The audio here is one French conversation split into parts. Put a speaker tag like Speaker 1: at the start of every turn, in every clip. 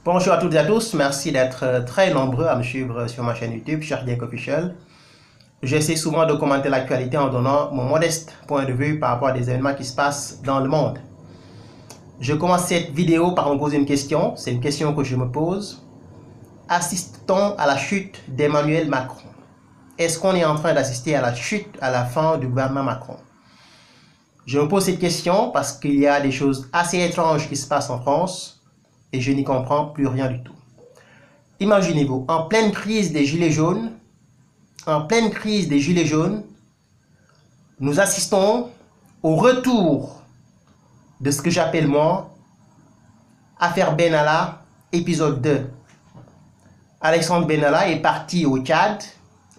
Speaker 1: Bonjour à toutes et à tous, merci d'être très nombreux à me suivre sur ma chaîne YouTube, Chardiek Official. J'essaie souvent de commenter l'actualité en donnant mon modeste point de vue par rapport à des événements qui se passent dans le monde. Je commence cette vidéo par me poser une question, c'est une question que je me pose. Assiste-t-on à la chute d'Emmanuel Macron? Est-ce qu'on est en train d'assister à la chute, à la fin du gouvernement Macron? Je me pose cette question parce qu'il y a des choses assez étranges qui se passent en France et je n'y comprends plus rien du tout. Imaginez-vous, en pleine crise des Gilets jaunes, nous assistons au retour de ce que j'appelle moi Affaire Benalla, épisode 2. Alexandre Benalla est parti au Tchad,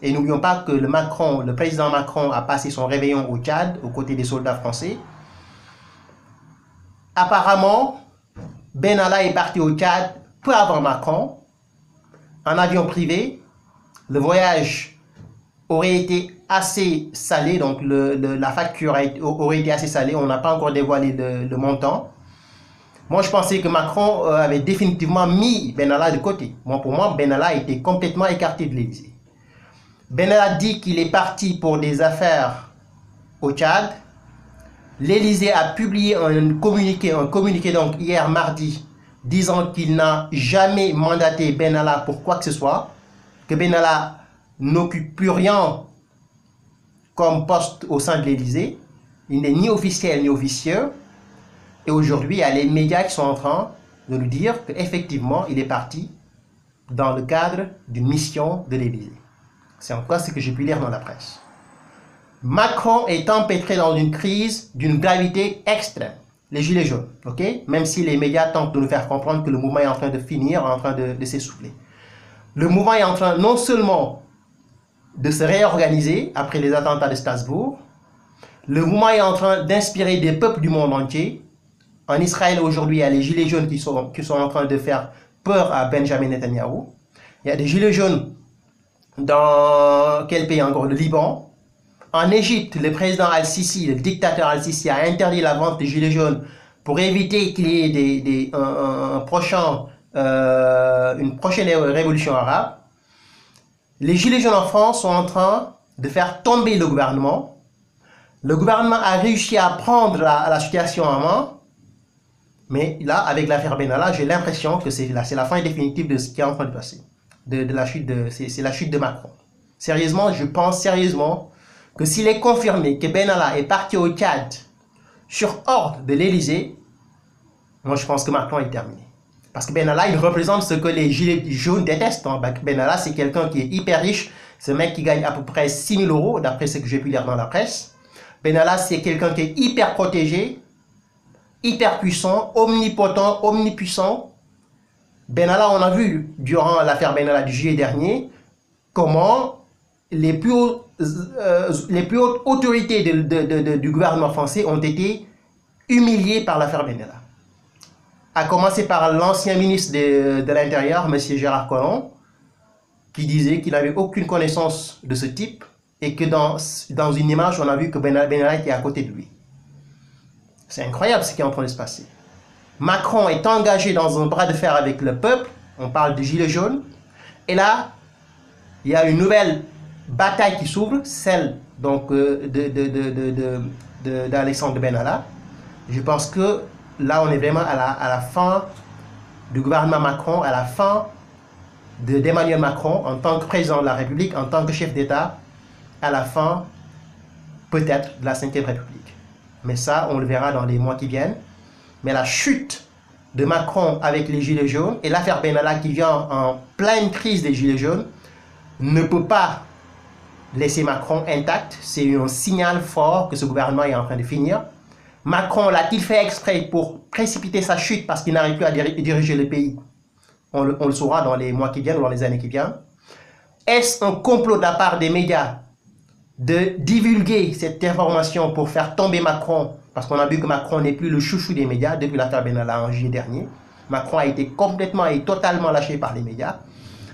Speaker 1: et n'oublions pas que le président Macron a passé son réveillon au Tchad, aux côtés des soldats français. Apparemment, Benalla est parti au Tchad peu avant Macron, en avion privé. Le voyage aurait été assez salé, donc la facture aurait été assez salée. On n'a pas encore dévoilé le montant. Moi, je pensais que Macron avait définitivement mis Benalla de côté. Pour moi, Benalla était complètement écarté de l'Élysée. Benalla dit qu'il est parti pour des affaires au Tchad. L'Élysée a publié un communiqué donc hier mardi, disant qu'il n'a jamais mandaté Benalla pour quoi que ce soit, que Benalla n'occupe plus rien comme poste au sein de l'Élysée. Il n'est ni officiel ni officieux. Et aujourd'hui, il y a les médias qui sont en train de nous dire qu'effectivement, il est parti dans le cadre d'une mission de l'Élysée. C'est en tout cas ce que j'ai pu lire dans la presse. Macron est empêtré dans une crise d'une gravité extrême. Les gilets jaunes, ok? Même si les médias tentent de nous faire comprendre que le mouvement est en train de finir, en train de s'essouffler. Le mouvement est en train non seulement de se réorganiser après les attentats de Strasbourg, le mouvement est en train d'inspirer des peuples du monde entier. En Israël aujourd'hui, il y a les gilets jaunes qui sont en train de faire peur à Benjamin Netanyahou. Il y a des gilets jaunes dans quel pays encore? Le Liban. En Égypte, le président Al-Sisi, le dictateur Al-Sisi, a interdit la vente des gilets jaunes pour éviter qu'il y ait une prochaine révolution arabe. Les gilets jaunes en France sont en train de faire tomber le gouvernement. Le gouvernement a réussi à prendre la situation en main. Mais là, avec l'affaire Benalla, j'ai l'impression que c'est la fin définitive de ce qui est en train de passer. C'est la chute de Macron. Sérieusement, je pense sérieusement que s'il est confirmé que Benalla est parti au Tchad sur ordre de l'Élysée, moi je pense que Macron est terminé. Parce que Benalla, il représente ce que les gilets jaunes détestent. Benalla, c'est quelqu'un qui est hyper riche. C'est un mec qui gagne à peu près 6 000 euros, d'après ce que j'ai pu lire dans la presse. Benalla, c'est quelqu'un qui est hyper protégé, hyper puissant, omnipotent, omnipuissant. Benalla, on a vu durant l'affaire Benalla du juillet dernier comment les plus hautes autorités du gouvernement français ont été humiliées par l'affaire Benalla. À commencer par l'ancien ministre de l'Intérieur, M. Gérard Collomb, qui disait qu'il n'avait aucune connaissance de ce type et que dans une image, on a vu que Benalla était à côté de lui. C'est incroyable ce qui est en train de se passer. Macron est engagé dans un bras de fer avec le peuple, on parle de gilets jaunes, et là, il y a une nouvelle bataille qui s'ouvre, celle donc d'Alexandre Benalla. Je pense que là, on est vraiment à la fin du gouvernement Macron, à la fin d'Emmanuel Macron en tant que président de la République, en tant que chef d'État, à la fin peut-être de la Ve République. Mais ça, on le verra dans les mois qui viennent. Mais la chute de Macron avec les Gilets jaunes et l'affaire Benalla qui vient en pleine crise des Gilets jaunes ne peut pas laisser Macron intact. C'est un signal fort que ce gouvernement est en train de finir. Macron l'a-t-il fait exprès pour précipiter sa chute parce qu'il n'arrive plus à diriger le pays? On le saura dans les mois qui viennent ou dans les années qui viennent. Est-ce un complot de la part des médias de divulguer cette information pour faire tomber Macron? Parce qu'on a vu que Macron n'est plus le chouchou des médias depuis l'affaire Benalla en juillet dernier. Macron a été complètement et totalement lâché par les médias.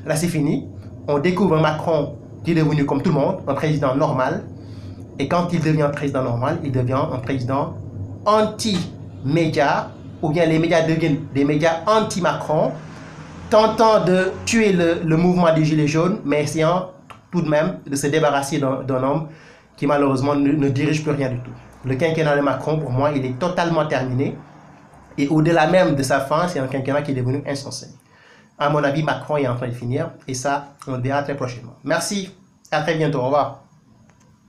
Speaker 1: Là, c'est fini. On découvre un Macron qui est devenu comme tout le monde, un président normal. Et quand il devient président normal, il devient un président anti-média, ou bien les médias deviennent des médias anti-Macron, tentant de tuer le mouvement des Gilets jaunes, mais essayant tout de même de se débarrasser d'un homme qui malheureusement ne dirige plus rien du tout. Le quinquennat de Macron, pour moi, il est totalement terminé. Et au-delà même de sa fin, c'est un quinquennat qui est devenu insensé. À mon avis, Macron est en train de finir. Et ça, on le verra très prochainement. Merci. À très bientôt. Au revoir.